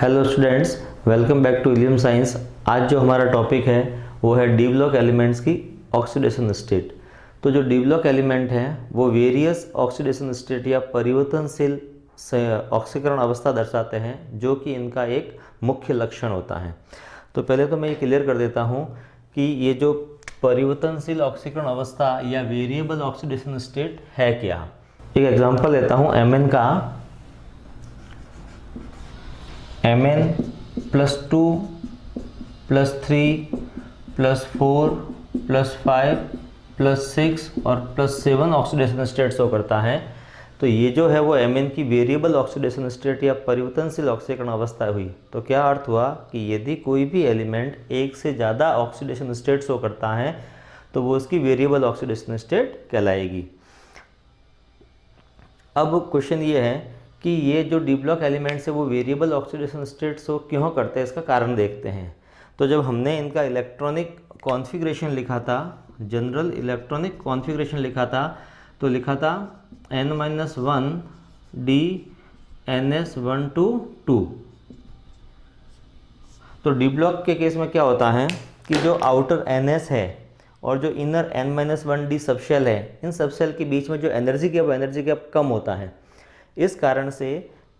Hello students, welcome back to Ilium science. आज जो हमारा टॉपिक है वो है डी ब्लॉक एलिमेंट्स की ऑक्सीडेशन स्टेट। तो जो डी ब्लॉक एलिमेंट हैं वो वेरियस ऑक्सीडेशन स्टेट या परिवर्तनशील ऑक्सीकरण अवस्था दर्शाते हैं, जो कि इनका एक मुख्य लक्षण होता है। तो पहले तो मैं ये क्लियर कर देता हूँ कि ये जो परिवर्तनशील ऑक्सीकरण अवस्था या वेरिएबल ऑक्सीडेशन स्टेट है क्या। एक एग्जांपल लेता हूँ Mn का। Mn +2 +3 +4 +5 +6 और +7 ऑक्सीडेशन स्टेट शो करता है। तो ये जो है वो Mn की वेरिएबल ऑक्सीडेशन स्टेट या परिवर्तनशील ऑक्सीकरण अवस्था हुई। तो क्या अर्थ हुआ कि यदि कोई भी एलिमेंट एक से ज़्यादा ऑक्सीडेशन स्टेट शो करता है तो वो उसकी वेरिएबल ऑक्सीडेशन स्टेट कहलाएगी। अब क्वेश्चन ये है कि ये जो डी ब्लॉक एलिमेंट्स है वो वेरिएबल ऑक्सीडेशन स्टेट शो क्यों करते हैं, इसका कारण देखते हैं। तो जब हमने इनका इलेक्ट्रॉनिक कॉन्फ़िगरेशन लिखा था, जनरल इलेक्ट्रॉनिक कॉन्फ़िगरेशन लिखा था, तो लिखा था N-1 D NS1 to 2। तो डी ब्लॉक के केस में क्या होता है कि जो आउटर NS है और जो इनर N-1 D सबशेल है, इन सबशेल के बीच में जो एनर्जी गैप कम होता है। इस कारण से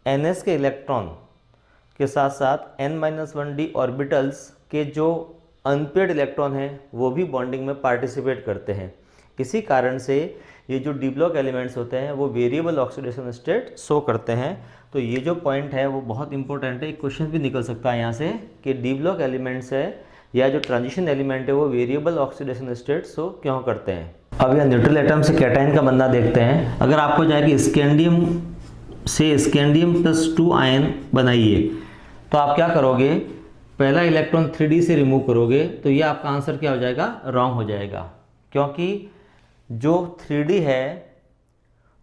NS के इलेक्ट्रॉन के साथ साथ N-1 D ऑर्बिटल्स के जो अनपेयर्ड इलेक्ट्रॉन हैं वो भी बॉन्डिंग में पार्टिसिपेट करते हैं। इसी कारण से ये जो डी ब्लॉक एलिमेंट्स होते हैं वो वेरिएबल ऑक्सीडेशन स्टेट शो करते हैं। तो ये जो पॉइंट है वो बहुत इंपॉर्टेंट है। एक क्वेश्चन भी निकल सकता है यहाँ से कि डी ब्लॉक एलिमेंट्स है या जो ट्रांजिशन एलिमेंट है वो वेरिएबल ऑक्सीडेशन स्टेट शो क्यों करते हैं। अब यहाँ न्यूट्रल एटम से कैटायन का बनना देखते हैं। अगर आपको जाएगी स्कैंडियम से स्कैंडियम +2 आयन बनाइए, तो आप क्या करोगे, पहला इलेक्ट्रॉन 3D से रिमूव करोगे, तो ये आपका आंसर क्या हो जाएगा, रॉन्ग हो जाएगा। क्योंकि जो 3D है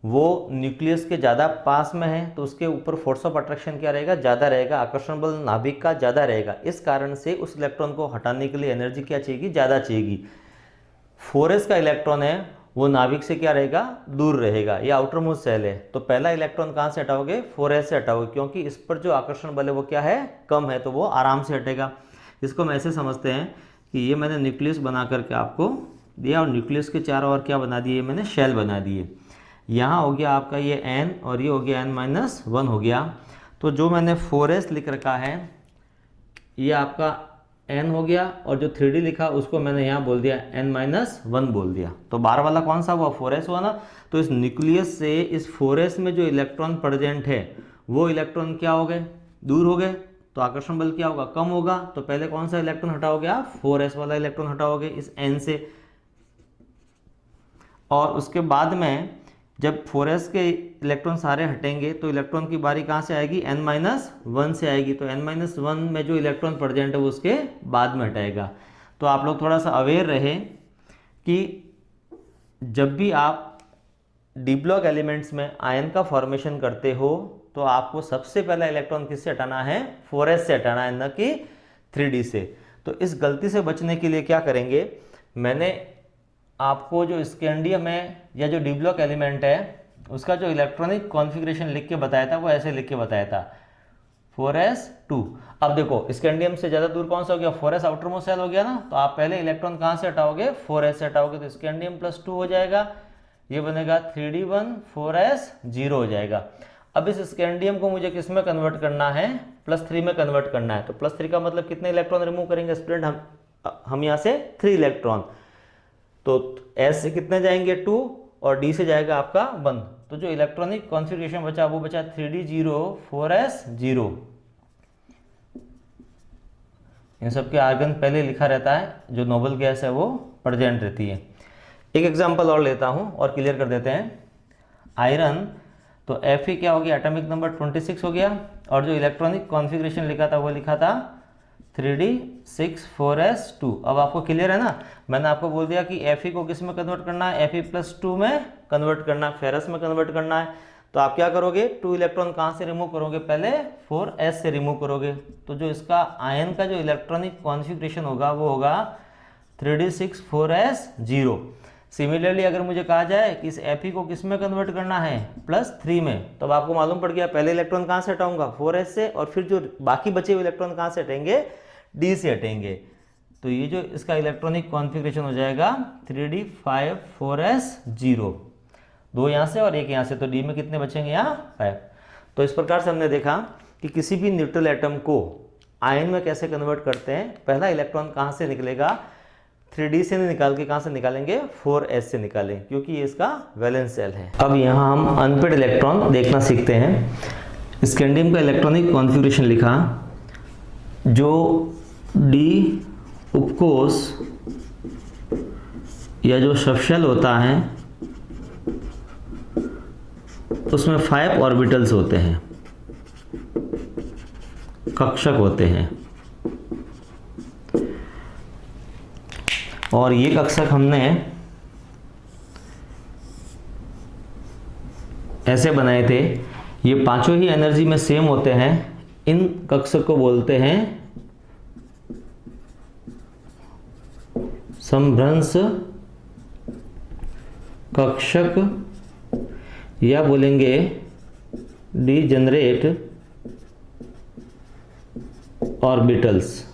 वो न्यूक्लियस के ज़्यादा पास में है, तो उसके ऊपर फोर्स ऑफ अट्रैक्शन क्या रहेगा, ज़्यादा रहेगा, आकर्षण बल नाभिक का ज़्यादा रहेगा। इस कारण से उस इलेक्ट्रॉन को हटाने के लिए एनर्जी क्या चाहिए, ज़्यादा चाहिए। 4s का इलेक्ट्रॉन है वो नाभिक से क्या रहेगा, दूर रहेगा, ये आउटर मोस्ट सेल है। तो पहला इलेक्ट्रॉन कहाँ से हटाओगे, 4s से हटाओगे, क्योंकि इस पर जो आकर्षण बल है वो क्या है, कम है, तो वो आराम से हटेगा। इसको हम ऐसे समझते हैं कि ये मैंने न्यूक्लियस बना करके आपको दिया और न्यूक्लियस के चारों ओर क्या बना दिए, मैंने शेल बना दिए। यहाँ हो गया आपका ये N और ये हो गया N-1 हो गया। तो जो मैंने 4s लिख रखा है ये आपका N हो गया और जो 3D लिखा उसको मैंने यहाँ बोल दिया N-1 बोल दिया। तो बाहर वाला कौन सा हुआ, 4s हुआ ना। तो इस न्यूक्लियस से इस 4s में जो इलेक्ट्रॉन प्रेजेंट है वो इलेक्ट्रॉन क्या हो गए, दूर हो गए, तो आकर्षण बल क्या होगा, कम होगा। तो पहले कौन सा इलेक्ट्रॉन हटाओगे आप, 4s वाला इलेक्ट्रॉन हटाओगे इस N से। और उसके बाद में जब 4s के इलेक्ट्रॉन सारे हटेंगे तो इलेक्ट्रॉन की बारी कहाँ से आएगी, N-1 से आएगी। तो N-1 में जो इलेक्ट्रॉन प्रेजेंट है वो उसके बाद में हटाएगा। तो आप लोग थोड़ा सा अवेयर रहे कि जब भी आप डी ब्लॉक एलिमेंट्स में आयन का फॉर्मेशन करते हो तो आपको सबसे पहला इलेक्ट्रॉन किससे हटाना है, 4s से हटाना है, न कि 3D से। तो इस गलती से बचने के लिए क्या करेंगे, मैंने आपको जो स्कैंडियम है या जो डी ब्लॉक एलिमेंट है उसका जो इलेक्ट्रॉनिक कॉन्फ़िगरेशन लिख के बताया था वो ऐसे लिख के बताया था 4s2। अब देखो स्कैंडियम से ज़्यादा दूर कौन सा हो गया, 4s आउटर मोस्ट सेल हो गया ना। तो आप पहले इलेक्ट्रॉन कहाँ से हटाओगे, 4s से हटाओगे, तो स्कैंडियम +2 हो जाएगा, ये बनेगा 3d1 4s0 हो जाएगा। अब इस स्कैंडियम को मुझे किस में कन्वर्ट करना है, +3 में कन्वर्ट करना है। तो +3 का मतलब कितने इलेक्ट्रॉन रिमूव करेंगे स्टूडेंट, हम यहाँ से 3 इलेक्ट्रॉन। तो S से कितने जाएंगे, 2 और D से जाएगा आपका 1। तो जो इलेक्ट्रॉनिक कॉन्फ़िगरेशन बचा वो बचा 3d0 4s0। इन सब के आर्गन पहले लिखा रहता है, जो नोबल गैस है वो प्रेजेंट रहती है। एक एग्जांपल और लेता हूं और क्लियर कर देते हैं। आयरन, तो Fe क्या हो गया, एटॉमिक नंबर 26 हो गया और जो इलेक्ट्रॉनिक कॉन्फ़िगरेशन लिखा था वो लिखा था 3d6 4s2। अब आपको क्लियर है ना, मैंने आपको बोल दिया कि Fe को किस में कन्वर्ट करना है, Fe+2 में कन्वर्ट करना है, फेरस में कन्वर्ट करना है। तो आप क्या करोगे, 2 इलेक्ट्रॉन कहाँ से रिमूव करोगे, पहले 4s से रिमूव करोगे। तो जो इसका आयन का जो इलेक्ट्रॉनिक कॉन्फ़िगरेशन होगा वो होगा 3d6 4s0। सिमिलरली अगर मुझे कहा जाए कि इस Fe को किस में कन्वर्ट करना है, +3 में, तो अब आपको मालूम पड़ गया पहले इलेक्ट्रॉन कहाँ से हटाऊंगा, 4s से, और फिर जो बाकी बचे हुए इलेक्ट्रॉन कहाँ से हटेंगे, D से हटेंगे। तो ये जो इसका इलेक्ट्रॉनिक कॉन्फ़िगरेशन हो जाएगा 3d5 4s 0, 2 यहाँ से और 1 यहाँ से, तो D में कितने बचेंगे, यहाँ 5। तो इस प्रकार से हमने देखा कि किसी भी न्यूट्रल एटम को आयन में कैसे कन्वर्ट करते हैं। पहला इलेक्ट्रॉन कहाँ से निकलेगा, 3D से नहीं निकाल के कहाँ से निकालेंगे, 4s से निकालें, क्योंकि ये इसका वैलेंस शेल है। अब यहाँ हम अनपेड इलेक्ट्रॉन देखना सीखते हैं। स्कैंडियम का इलेक्ट्रॉनिक कॉन्फ़िगरेशन लिखा, जो डी उपकोष या जो सबशेल होता है उसमें 5 ऑर्बिटल्स होते हैं, कक्षक होते हैं, और ये कक्षक हमने ऐसे बनाए थे, ये पांचों ही एनर्जी में सेम होते हैं। इन कक्षक को बोलते हैं समभ्रंश कक्षक, या बोलेंगे डीजेनरेट ऑर्बिटल्स।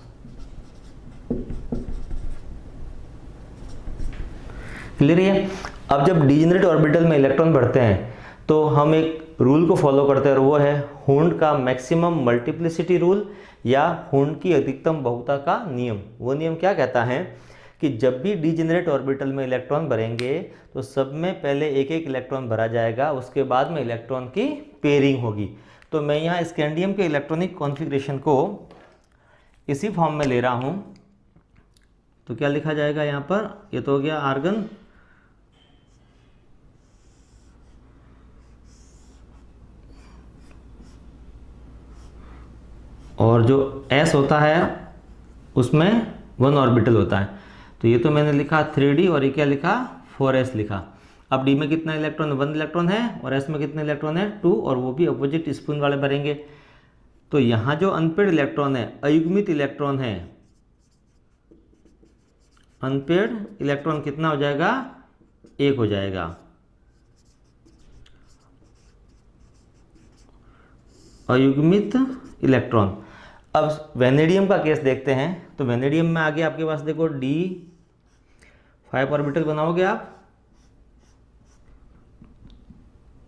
क्लियर है। अब जब डीजेनरेट ऑर्बिटल में इलेक्ट्रॉन बढ़ते हैं तो हम एक रूल को फॉलो करते हैं, और वो है हुंड का मैक्सिमम मल्टीप्लिसिटी रूल, या हुंड की अधिकतम बहुता का नियम। वो नियम क्या कहता है कि जब भी डीजेनरेट ऑर्बिटल में इलेक्ट्रॉन भरेंगे तो सब में पहले एक एक इलेक्ट्रॉन भरा जाएगा, उसके बाद में इलेक्ट्रॉन की पेयरिंग होगी। तो मैं यहाँ स्कैंडियम के इलेक्ट्रॉनिक कॉन्फ़िगरेशन को इसी फॉर्म में ले रहा हूँ। तो क्या लिखा जाएगा यहाँ पर, ये तो हो गया आर्गन, और जो S होता है उसमें 1 ऑर्बिटल होता है। तो ये तो मैंने लिखा 3D, और ये क्या लिखा, 4s लिखा। अब D में कितना इलेक्ट्रॉन, 1 इलेक्ट्रॉन है, और S में कितने इलेक्ट्रॉन है, 2, और वो भी अपोजिट स्पिन वाले भरेंगे। तो यहाँ जो अनपेड इलेक्ट्रॉन है, अयुग्मित इलेक्ट्रॉन है, अनपेड इलेक्ट्रॉन कितना हो जाएगा, 1 हो जाएगा। अयुग्मित इलेक्ट्रॉन। अब वेनेडियम का केस देखते हैं। तो वेनेडियम में आगे आपके पास देखो D5 ऑर्बिटल बनाओगे आप,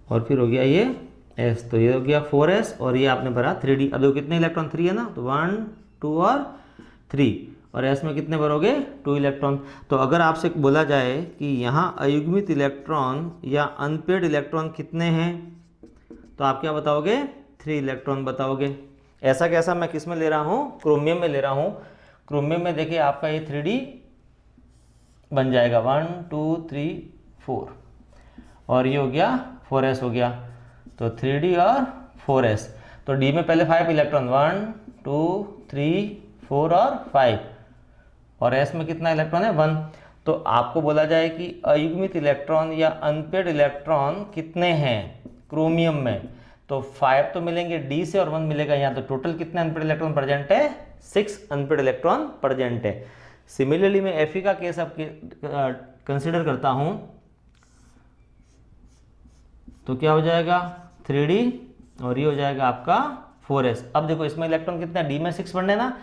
और फिर हो गया ये S, तो ये हो गया 4s, और ये आपने भरा 3D। अब देखो कितने इलेक्ट्रॉन, 3 है ना, तो 1 2 और 3, और S में कितने भरोगे, 2 इलेक्ट्रॉन। तो अगर आपसे बोला जाए कि यहाँ अयुग्मित इलेक्ट्रॉन या अनपेड इलेक्ट्रॉन कितने हैं, तो आप क्या बताओगे, 3 इलेक्ट्रॉन बताओगे। ऐसा कैसा, मैं किस में ले रहा हूँ, क्रोमियम में ले रहा हूँ। क्रोमियम में देखिए आपका ये 3D बन जाएगा, 1 2 3 4, और ये हो गया 4s हो गया। तो 3D और 4s। तो D में पहले 5 इलेक्ट्रॉन, 1 2 3 4 और 5, और S में कितना इलेक्ट्रॉन है, 1। तो आपको बोला जाए कि अयुग्मित इलेक्ट्रॉन या अनपेड इलेक्ट्रॉन कितने हैं क्रोमियम में, तो 5 तो मिलेंगे D से और 1 मिलेगा यहाँ। तो टोटल कितने अनपेड इलेक्ट्रॉन प्रेजेंट है, 6 अनपेड इलेक्ट्रॉन प्रेजेंट है। सिमिलरली मैं Fe का केस अब कंसिडर करता हूँ, तो क्या हो जाएगा, 3D, और ये हो जाएगा आपका 4s। अब देखो इसमें इलेक्ट्रॉन कितना, D में 6 बढ़ने ना,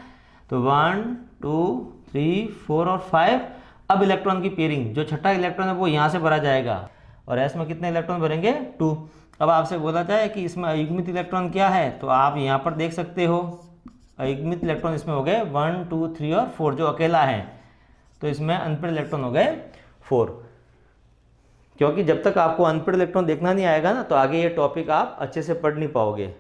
तो 1 2 3 4 और 5। अब इलेक्ट्रॉन की पेयरिंग, जो छठा इलेक्ट्रॉन है वो यहाँ से भरा जाएगा, और S में कितने इलेक्ट्रॉन भरेंगे, 2। अब आपसे बोला जाए कि इसमें अयुग्मित इलेक्ट्रॉन क्या है, तो आप यहाँ पर देख सकते हो अयुग्मित इलेक्ट्रॉन इसमें हो गए 1 2 3 और 4, जो अकेला है। तो इसमें अनपेड इलेक्ट्रॉन हो गए 4, क्योंकि जब तक आपको अनपेड इलेक्ट्रॉन देखना नहीं आएगा ना, तो आगे ये टॉपिक आप अच्छे से पढ़ नहीं पाओगे।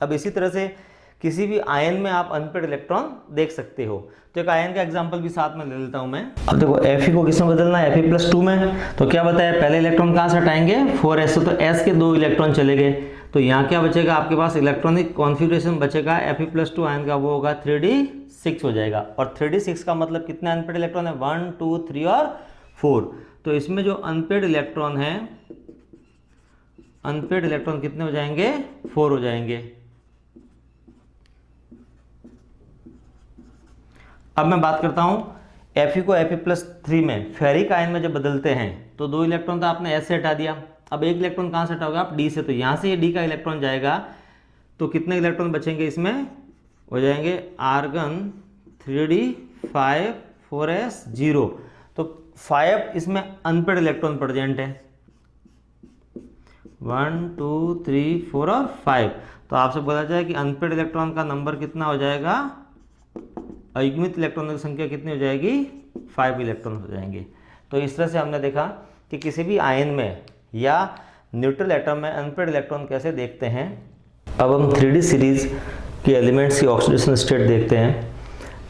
अब इसी तरह से किसी भी आयन में आप अनपेड इलेक्ट्रॉन देख सकते हो। तो एक आयन का एग्जांपल भी साथ में ले लेता हूं मैं। अब देखो Fe को किसमें बदलना है, Fe+2 में। तो क्या बताया, पहले इलेक्ट्रॉन कहां से हटाएंगे, 4s, तो S के 2 इलेक्ट्रॉन चले गए। तो यहाँ क्या बचेगा आपके पास, इलेक्ट्रॉनिक कॉन्फ़िगरेशन बचेगा Fe+2 आयन का, वो होगा 3D6 हो जाएगा। और 3D6 का मतलब कितने अनपेड इलेक्ट्रॉन है, 1 2 3 और 4। तो इसमें जो अनपेड इलेक्ट्रॉन है, अनपेड इलेक्ट्रॉन कितने हो जाएंगे, 4 हो जाएंगे। अब मैं बात करता हूं Fe को Fe+3 में फेरिक आयन में जब बदलते हैं तो 2 इलेक्ट्रॉन तो आपने S से हटा दिया, अब 1 इलेक्ट्रॉन कहाँ से हटाओगे आप? D से। तो यहाँ से ये D का इलेक्ट्रॉन जाएगा तो कितने इलेक्ट्रॉन बचेंगे इसमें? हो जाएंगे आर्गन 3d5 4s 0। तो 5 इसमें अनपेड इलेक्ट्रॉन प्रेजेंट है, 1 2 3 4 और 5। तो आपसे बोला जाए कि अनपेड इलेक्ट्रॉन का नंबर कितना हो जाएगा? अयुग्मित इलेक्ट्रॉनों की संख्या कितनी हो जाएगी? 5 इलेक्ट्रॉन हो जाएंगे। तो इस तरह से हमने देखा कि किसी भी आयन में या न्यूट्रल एटम में अनपेड इलेक्ट्रॉन कैसे देखते हैं। अब हम 3D सीरीज के एलिमेंट्स की ऑक्सीडेशन स्टेट देखते हैं।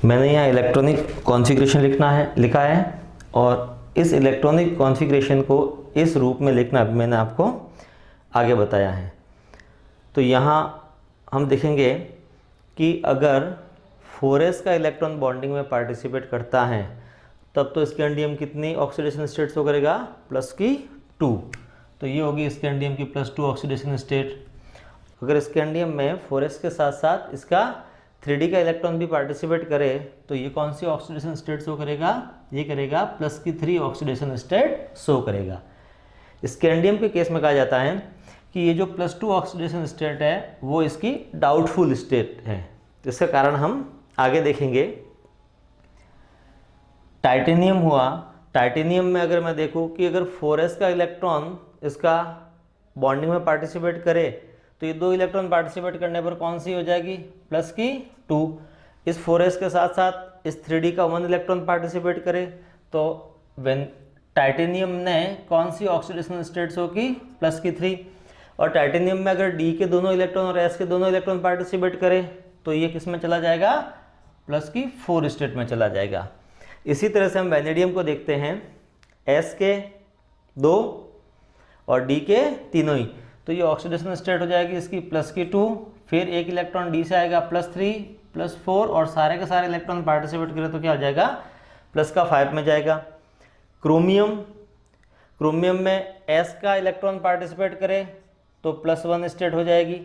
मैंने यहाँ इलेक्ट्रॉनिक कॉन्फ़िगरेशन लिखा है और इस इलेक्ट्रॉनिक कॉन्फ़िगरेशन को इस रूप में लिखना भी मैंने आपको आगे बताया है। तो यहाँ हम देखेंगे कि अगर 4s का इलेक्ट्रॉन बॉन्डिंग में पार्टिसिपेट करता है तब तो स्कैंडियम कितनी ऑक्सीडेशन स्टेट शो करेगा? +2। तो ये होगी स्कैंडियम की +2 ऑक्सीडेशन स्टेट। अगर स्कैंडियम में 4s के साथ साथ इसका 3d का इलेक्ट्रॉन भी पार्टिसिपेट करे तो ये कौन सी ऑक्सीडेशन स्टेट शो करेगा? ये करेगा +3 ऑक्सीडेशन स्टेट शो करेगा। स्कैंडियम के केस में कहा जाता है कि ये जो +2 ऑक्सीडेशन स्टेट है वो इसकी डाउटफुल स्टेट है। इसका कारण हम आगे देखेंगे। टाइटेनियम हुआ, टाइटेनियम में अगर मैं देखूं कि अगर 4s का इलेक्ट्रॉन इसका बॉन्डिंग में पार्टिसिपेट करे तो ये 2 इलेक्ट्रॉन पार्टिसिपेट करने पर कौन सी हो जाएगी? +2। इस 4s के साथ साथ इस 3d का 1 इलेक्ट्रॉन पार्टिसिपेट करे तो टाइटेनियम ने कौन सी ऑक्सीडेशन स्टेट्स होगी? +3। और टाइटेनियम में अगर d के दोनों इलेक्ट्रॉन और s के दोनों इलेक्ट्रॉन पार्टिसिपेट करे तो ये किस में चला जाएगा? +4 स्टेट में चला जाएगा। इसी तरह से हम वैनेडियम को देखते हैं, s के 2 और d के तीनों ही, तो ये ऑक्सीडेशन स्टेट हो जाएगी इसकी +2। फिर एक इलेक्ट्रॉन d से आएगा +3 +4 और सारे के सारे इलेक्ट्रॉन पार्टिसिपेट करें तो क्या हो जाएगा? +5 में जाएगा। क्रोमियम, क्रोमियम में s का इलेक्ट्रॉन पार्टिसिपेट करे तो +1 स्टेट हो जाएगी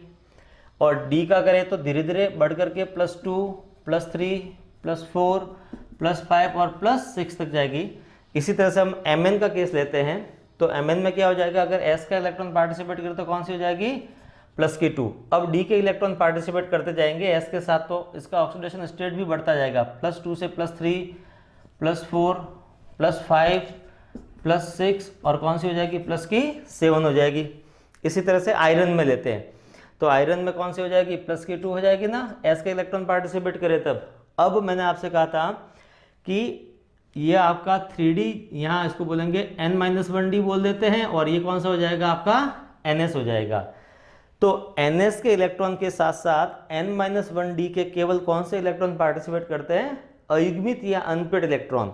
और d का करे तो धीरे धीरे बढ़ करके +2 +3 +4 +5 और +6 तक जाएगी। इसी तरह से हम Mn का केस लेते हैं तो Mn में क्या हो जाएगा? अगर s का इलेक्ट्रॉन पार्टिसिपेट करे तो कौन सी हो जाएगी? +2। अब d के इलेक्ट्रॉन पार्टिसिपेट करते जाएंगे s के साथ तो इसका ऑक्सीडेशन स्टेट भी बढ़ता जाएगा, +2 से +3 +4 +5 +6 और कौन सी हो जाएगी? +7 हो जाएगी। इसी तरह से आयरन में लेते हैं तो आयरन में कौन सी हो जाएगी? +2 हो जाएगी ना, s का इलेक्ट्रॉन पार्टिसिपेट करे तब। अब मैंने आपसे कहा था कि ये आपका 3d, यहाँ इसको बोलेंगे n-1d बोल देते हैं और ये कौन सा हो जाएगा? आपका ns हो जाएगा। तो ns के इलेक्ट्रॉन के साथ साथ n-1d के केवल कौन से इलेक्ट्रॉन पार्टिसिपेट करते हैं? अयुग्मित या अनपेड इलेक्ट्रॉन।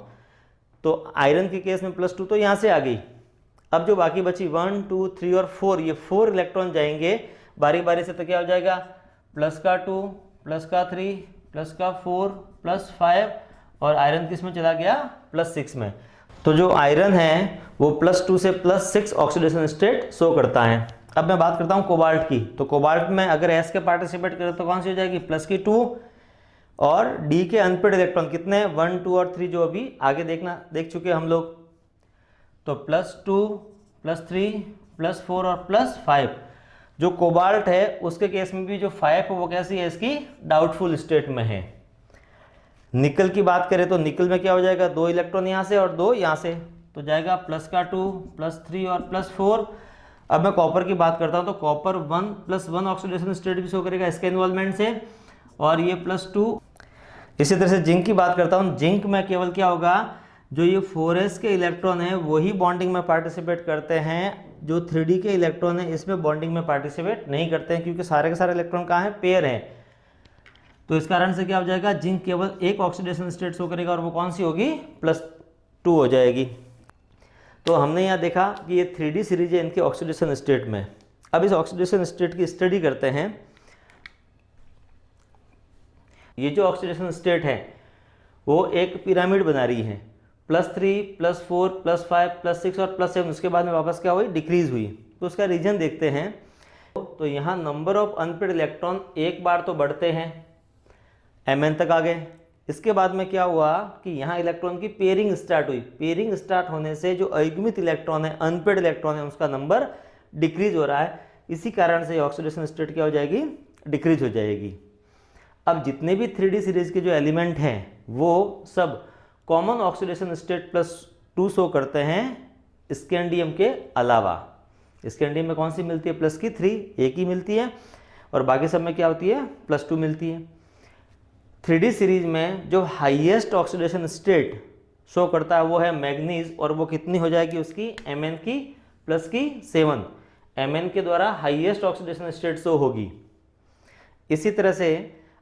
तो आयरन के केस में +2 तो यहाँ से आ गई। अब जो बाकी बची 1 2 3 और 4, ये 4 इलेक्ट्रॉन जाएंगे बारी बारी से, तो क्या हो जाएगा? +2 +3 +4 +5 और आयरन किस में चला गया? +6 में। तो जो आयरन है वो +2 से +6 ऑक्सीडेशन स्टेट शो करता है। अब मैं बात करता हूँ कोबाल्ट की। तो कोबाल्ट में अगर s के पार्टिसिपेट करे तो कौन सी हो जाएगी? +2 और d के अनपेड इलेक्ट्रॉन कितने हैं? 1 2 और 3 जो अभी आगे देख चुके हम लोग। तो +2 +3 +4 और +5। जो कोबाल्ट है उसके केस में भी जो 5 है वो कैसी है? इसकी डाउटफुल स्टेट में है। निकल की बात करें तो निकल में क्या हो जाएगा? 2 इलेक्ट्रॉन यहाँ से और 2 यहाँ से, तो जाएगा +2 +3 और +4। अब मैं कॉपर की बात करता हूँ तो कॉपर 1+1 ऑक्सीडेशन स्टेट भी शो करेगा इसके इन्वॉल्वमेंट से और ये +2। इसी तरह से जिंक की बात करता हूँ, जिंक में केवल क्या होगा? जो ये 4s के इलेक्ट्रॉन है वही बॉन्डिंग में पार्टिसिपेट करते हैं, जो 3d के इलेक्ट्रॉन है इसमें बॉन्डिंग में पार्टिसिपेट नहीं करते हैं क्योंकि सारे के सारे इलेक्ट्रॉन कहाँ हैं? पेयर हैं। तो इस कारण से क्या हो जाएगा? जिंक केवल एक ऑक्सीडेशन स्टेट शो करेगा और वो कौन सी होगी? +2 हो जाएगी। तो हमने यहाँ देखा कि ये 3D सीरीज है इनके ऑक्सीडेशन स्टेट में। अब इस ऑक्सीडेशन स्टेट की स्टडी करते हैं। ये जो ऑक्सीडेशन स्टेट है वो एक पिरामिड बना रही है, +3 +4 +5 +6 और +7। उसके बाद में वापस क्या हुई? डिक्रीज हुई। तो उसका रीजन देखते हैं। तो यहाँ नंबर ऑफ अनपेड इलेक्ट्रॉन एक बार तो बढ़ते हैं, Mn तक आ गए, इसके बाद में क्या हुआ कि यहाँ इलेक्ट्रॉन की पेयरिंग स्टार्ट हुई। पेयरिंग स्टार्ट होने से जो अयुग्मित इलेक्ट्रॉन है, अनपेड इलेक्ट्रॉन है, उसका नंबर डिक्रीज हो रहा है। इसी कारण से ऑक्सीडेशन स्टेट क्या हो जाएगी, डिक्रीज हो जाएगी। अब जितने भी 3D सीरीज के जो एलिमेंट हैं वो सब कॉमन ऑक्सीडेशन स्टेट +2 शो करते हैं स्कैंडियम के अलावा। स्कैंडियम में कौन सी मिलती है, +3, एक ही मिलती है, और बाकी सब में क्या होती है, +2 मिलती है। 3D सीरीज में जो हाईएस्ट ऑक्सीडेशन स्टेट शो करता है वो है मैग्नीज, और वो कितनी हो जाएगी उसकी, Mn की +7। Mn के द्वारा हाईएस्ट ऑक्सीडेशन स्टेट शो होगी। इसी तरह से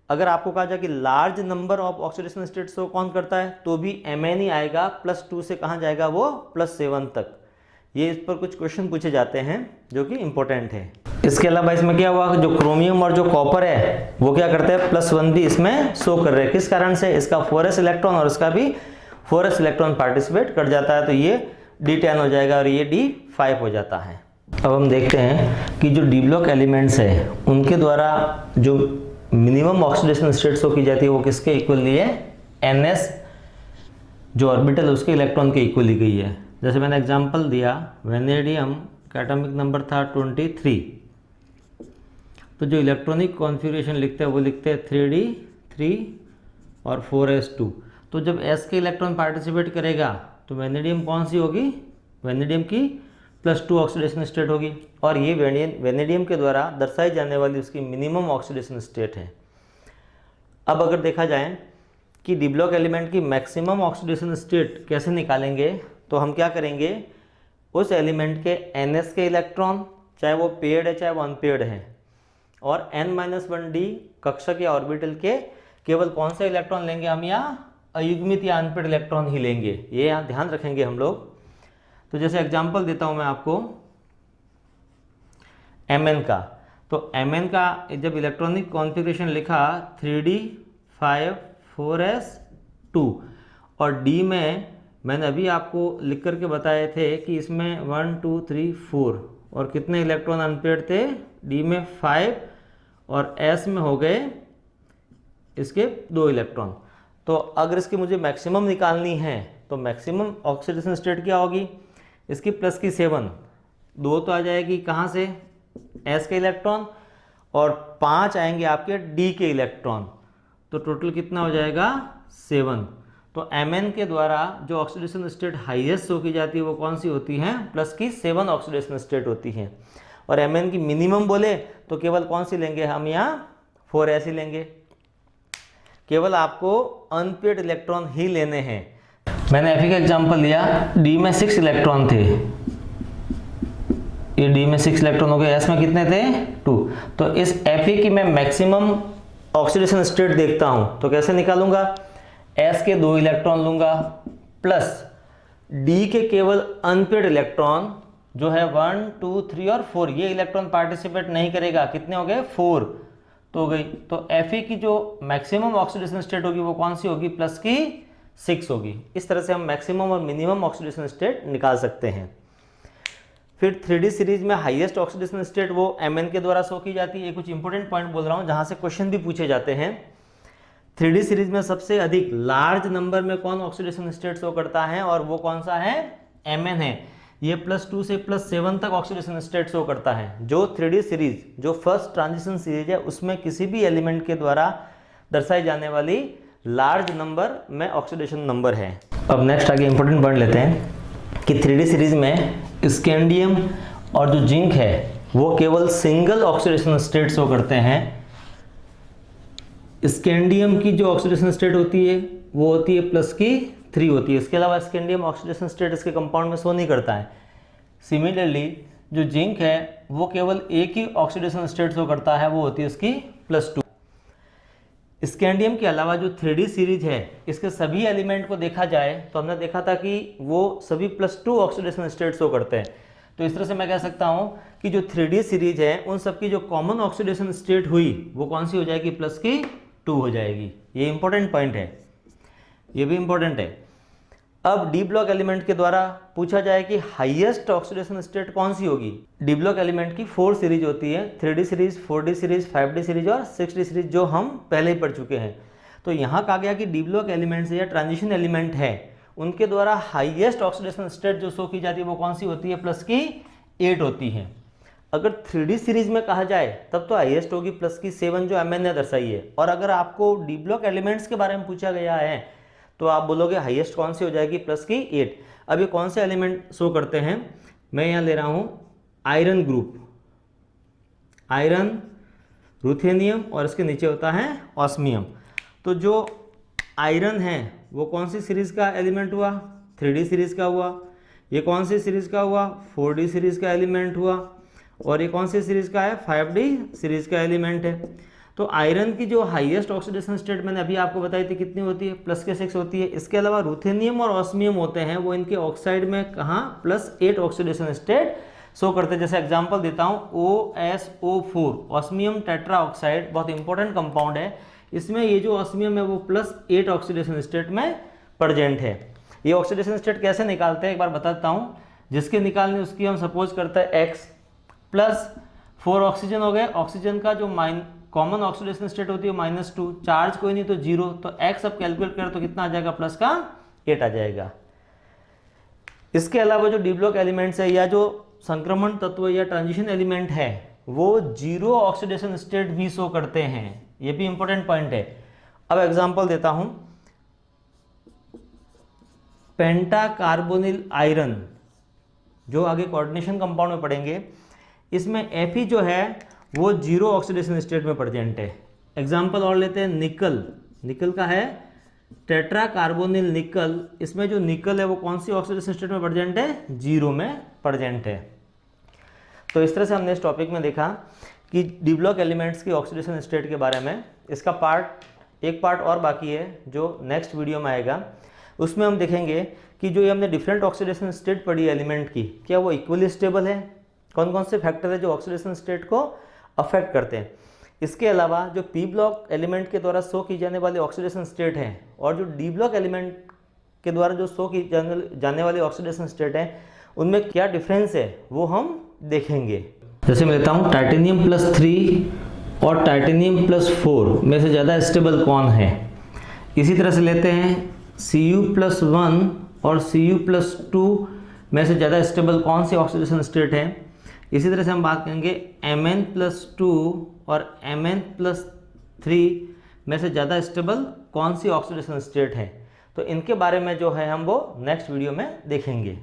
अगर आपको कहा जाए कि large number of oxidation state show कौन करता है, तो भी Mn ही आएगा, +2 से कहाँ जाएगा वो, +7 तक। ये इस पर कुछ क्वेश्चन पूछे जाते हैं जो कि इंपॉर्टेंट है। इसके अलावा इसमें क्या हुआ, जो क्रोमियम और जो कॉपर है वो क्या करते हैं, +1 भी इसमें शो कर रहे हैं। किस कारण से, इसका 4s इलेक्ट्रॉन और इसका भी 4s इलेक्ट्रॉन पार्टिसिपेट कर जाता है, तो ये D10 हो जाएगा और ये D5 हो जाता है। अब हम देखते हैं कि जो डी ब्लॉक एलिमेंट्स है उनके द्वारा जो मिनिमम ऑक्सीडेशन स्टेट शो की जाती है वो किसके इक्वल ली है, Ns जो ऑर्बिटल उसके इलेक्ट्रॉन के इक्वल ली गई है। जैसे मैंने एग्जांपल दिया, वेनेडियम का एटॉमिक नंबर था 23, तो जो इलेक्ट्रॉनिक कॉन्फ़िगरेशन लिखते हैं वो लिखते हैं 3d3 और 4s2। तो जब s के इलेक्ट्रॉन पार्टिसिपेट करेगा तो वेनेडियम कौन सी होगी, वेनेडियम की +2 ऑक्सीडेशन स्टेट होगी, और ये वेनेडियम के द्वारा दर्शाई जाने वाली उसकी मिनिमम ऑक्सीडेशन स्टेट है। अब अगर देखा जाए कि डी ब्लॉक एलिमेंट की मैक्सिमम ऑक्सीडेशन स्टेट कैसे निकालेंगे, तो हम क्या करेंगे, उस एलिमेंट के Ns के इलेक्ट्रॉन, चाहे वो पेयर्ड है चाहे वो अनपेयर्ड है, और n-1d कक्षक या ऑर्बिटल के केवल कौन सा इलेक्ट्रॉन लेंगे हम, यहाँ अयुग्मित या अनपेयर्ड इलेक्ट्रॉन ही लेंगे। ये यहाँ ध्यान रखेंगे हम लोग। तो जैसे एग्जांपल देता हूँ मैं आपको Mn का, तो Mn का जब इलेक्ट्रॉनिक कॉन्फ़िगरेशन लिखा 3d5 4s2, और D में मैंने अभी आपको लिख करके बताए थे कि इसमें 1 2 3 4, और कितने इलेक्ट्रॉन अनपेयर्ड थे, D में 5 और S में हो गए इसके 2 इलेक्ट्रॉन। तो अगर इसकी मुझे मैक्सिमम निकालनी है तो मैक्सिमम ऑक्सीडेशन स्टेट क्या होगी, इसकी +7, 2 तो आ जाएगी कहाँ से, S के इलेक्ट्रॉन, और 5 आएंगे आपके D के इलेक्ट्रॉन, तो टोटल कितना हो जाएगा 7। तो Mn के द्वारा जो ऑक्सीडेशन स्टेट हाईएस्ट शो की जाती है वो कौन सी होती है, +7 ऑक्सीडेशन स्टेट होती है। और Mn की मिनिमम बोले तो केवल कौन सी लेंगे हम, यहाँ 4s ही लेंगे। केवल आपको अनपेयर्ड इलेक्ट्रॉन ही लेने हैं। मैंने Fe का एग्जांपल लिया, D में 6 इलेक्ट्रॉन थे, ये D में 6 इलेक्ट्रॉन हो गए, S में कितने थे 2। तो इस Fe की मैं मैक्सिमम ऑक्सीडेशन स्टेट देखता हूं तो कैसे निकालूंगा, S के 2 इलेक्ट्रॉन लूंगा प्लस D के केवल अनपेयर्ड इलेक्ट्रॉन जो है 1 2 3 और 4, ये इलेक्ट्रॉन पार्टिसिपेट नहीं करेगा, कितने हो गए 4 तो हो गई। तो Fe की जो मैक्सिमम ऑक्सीडेशन स्टेट होगी वो कौन सी होगी, +6 होगी। इस तरह से हम मैक्सिमम और मिनिमम ऑक्सीडेशन स्टेट निकाल सकते हैं। फिर 3D सीरीज में हाईएस्ट ऑक्सीडेशन स्टेट वो Mn के द्वारा शो की जाती है। ये कुछ इंपॉर्टेंट पॉइंट बोल रहा हूँ जहाँ से क्वेश्चन भी पूछे जाते हैं। 3D सीरीज में सबसे अधिक लार्ज नंबर में कौन ऑक्सीडेशन स्टेट शो करता है, और वो कौन सा है, Mn है। ये +2 से +7 तक ऑक्सीडेशन स्टेट शो करता है। जो 3D सीरीज, जो फर्स्ट ट्रांजिशन सीरीज है, उसमें किसी भी एलिमेंट के द्वारा दर्शाई जाने वाली लार्ज नंबर में ऑक्सीडेशन नंबर है। अब नेक्स्ट आगे इंपॉर्टेंट पॉइंट लेते हैं कि 3D सीरीज में स्कैंडियम और जो जिंक है वो केवल सिंगल ऑक्सीडेशन स्टेट शो करते हैं। स्कैंडियम की जो ऑक्सीडेशन स्टेट होती है वो होती है +3 होती है। इसके अलावा स्कैंडियम ऑक्सीडेशन स्टेट इसके कंपाउंड में शो नहीं करता है। सिमिलरली जो जिंक है वो केवल एक ही ऑक्सीडेशन स्टेट शो करता है, वो होती है इसकी +2। स्कैंडियम के अलावा जो 3D सीरीज है इसके सभी एलिमेंट को देखा जाए तो हमने देखा था कि वो सभी +2 ऑक्सीडेशन स्टेट शो करते हैं। तो इस तरह से मैं कह सकता हूं कि जो 3D सीरीज है उन सबकी जो कॉमन ऑक्सीडेशन स्टेट हुई वो कौन सी हो जाएगी, +2 हो जाएगी। ये इंपॉर्टेंट पॉइंट है, ये भी इंपॉर्टेंट है। अब डी ब्लॉक एलिमेंट के द्वारा पूछा जाए कि हाईएस्ट ऑक्सीडेशन स्टेट कौन सी होगी। डी ब्लॉक एलिमेंट की 4 सीरीज होती है, 3D series, 4D series, 5D series और 6D सीरीज, जो हम पहले ही पढ़ चुके हैं। तो यहाँ कहा गया कि डी ब्लॉक एलिमेंट्स या ट्रांजिशन एलिमेंट है उनके द्वारा हाईएस्ट ऑक्सीडेशन स्टेट जो शो की जाती है वो कौन सी होती है, प्लस की 8 होती है। अगर 3D सीरीज में कहा जाए तब तो हाईएस्ट होगी प्लस की 7 जो MN ने दर्शाई है। और अगर आपको डी ब्लॉक एलिमेंट्स के बारे में पूछा गया है तो आप बोलोगे हाईएस्ट कौन सी हो जाएगी, प्लस की 8। अब ये कौन से एलिमेंट शो करते हैं, मैं यहाँ ले रहा हूँ आयरन ग्रुप, आयरन, रुथेनियम और इसके नीचे होता है ऑस्मियम। तो जो आयरन है वो कौन सी सीरीज़ का एलिमेंट हुआ, 3D सीरीज़ का हुआ। ये कौन सी सीरीज़ का हुआ, 4D सीरीज़ का एलिमेंट हुआ। और ये कौन सी सीरीज़ का है, 5D सीरीज़ का एलिमेंट है। तो आयरन की जो हाईएस्ट ऑक्सीडेशन स्टेट मैंने अभी आपको बताई थी कितनी होती है, प्लस के 6 होती है। इसके अलावा रुथेनियम और ऑस्मियम होते हैं वो इनके ऑक्साइड में कहाँ, +8 ऑक्सीडेशन स्टेट शो करते हैं। जैसे एग्जांपल देता हूँ OSO4 ऑस्मियम टेट्रा ऑक्साइड, बहुत इंपॉर्टेंट कंपाउंड है। इसमें ये जो ऑस्मियम है वो +8 ऑक्सीडेशन स्टेट में प्रेजेंट है। ये ऑक्सीडेशन स्टेट कैसे निकालते हैं एक बार बताता हूँ। जिसके निकालने उसकी हम सपोज करते हैं X +4 ऑक्सीजन हो गए। ऑक्सीजन का जो कॉमन ऑक्सीडेशन स्टेट होती है -2, चार्ज कोई नहीं तो 0, तो X अब कैलकुलेट करें तो कितना आ जाएगा, प्लस का 8 आ जाएगा। इसके अलावा जो डी ब्लॉक एलिमेंट्स है या जो संक्रमण तत्व या ट्रांजिशन एलिमेंट है वो 0 ऑक्सीडेशन स्टेट भी शो करते हैं, ये भी इंपॉर्टेंट पॉइंट है। अब एग्जांपल देता हूं, पेंटा कार्बोनिल आयरन जो आगे कोऑर्डिनेशन कंपाउंड में पढ़ेंगे, इसमें Fe जो है वो 0 ऑक्सीडेशन स्टेट में प्रेजेंट है। एग्जांपल और लेते हैं, निकल, निकल का है टेट्रा कार्बोनिल निकल। इसमें जो निकल है वो कौन सी ऑक्सीडेशन स्टेट में प्रेजेंट है, 0 में प्रेजेंट है। तो इस तरह से हमने इस टॉपिक में देखा कि डी ब्लॉक एलिमेंट्स की ऑक्सीडेशन स्टेट के बारे में। इसका एक पार्ट और बाकी है जो नेक्स्ट वीडियो में आएगा। उसमें हम देखेंगे कि जो ये हमने डिफरेंट ऑक्सीडेशन स्टेट पढ़ी एलिमेंट की, क्या वो इक्वली स्टेबल है, कौन कौन से फैक्टर है जो ऑक्सीडेशन स्टेट को अफेक्ट करते हैं। इसके अलावा जो पी ब्लॉक एलिमेंट के द्वारा शो की जाने वाली ऑक्सीडेशन स्टेट है और जो डी ब्लॉक एलिमेंट के द्वारा जो शो की जाने वाली ऑक्सीडेशन स्टेट है उनमें क्या डिफरेंस है वो हम देखेंगे। जैसे मैं लेता हूँ टाइटेनियम +3 और टाइटेनियम +4 में से ज़्यादा स्टेबल कौन है। इसी तरह से लेते हैं Cu+1 और Cu+2 में से ज़्यादा स्टेबल कौन सी ऑक्सीडेशन स्टेट है। इसी तरह से हम बात करेंगे Mn+2 और Mn+3 में से ज़्यादा स्टेबल कौन सी ऑक्सीडेशन स्टेट है। तो इनके बारे में जो है हम वो नेक्स्ट वीडियो में देखेंगे।